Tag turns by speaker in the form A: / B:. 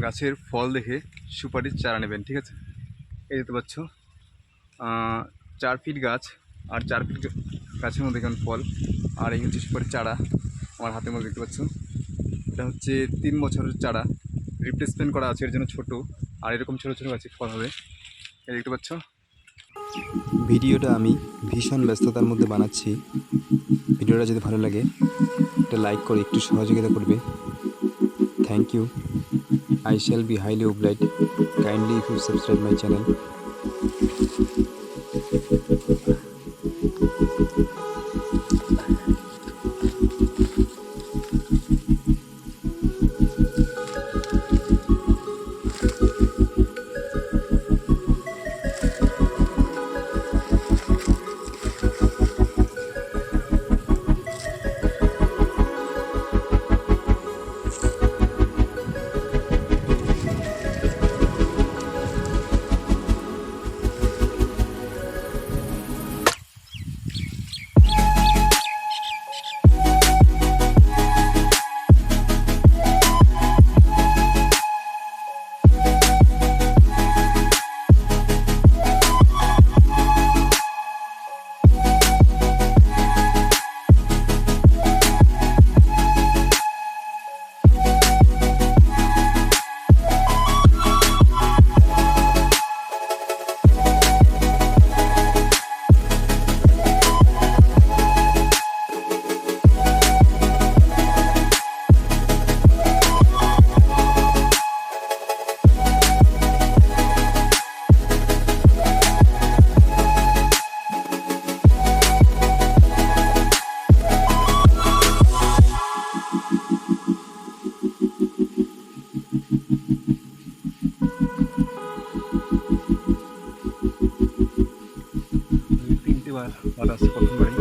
A: গাছের ফল দেখে সুপারির চারা নেবেন, ঠিক আছে? এই দেখতে পাচ্ছ 4 ফিট গাছ, আর 4 ফিট গাছের মধ্যে কেমন ফল। আর এই হচ্ছে সুপারির চারা, আমার হাতের মধ্যে দেখতে পাচ্ছ। এটা হচ্ছে 3 বছরের চারা, রিপ্লেসমেন্ট করা আছে এর জন্য ছোট, আর এরকম ছোটো ছোটো গাছে ফল হবে। এই দেখতে পাচ্ছ।
B: ভিডিওটা আমি ভীষণ ব্যস্ততার মধ্যে বানাচ্ছি। ভিডিওটা যদি ভালো লাগে একটা লাইক করে একটু সহযোগিতা করবে। Thank you. I shall be highly obliged. Kindly if you subscribe my channel.
A: তিনটি বার বাতাস প্রথমবারই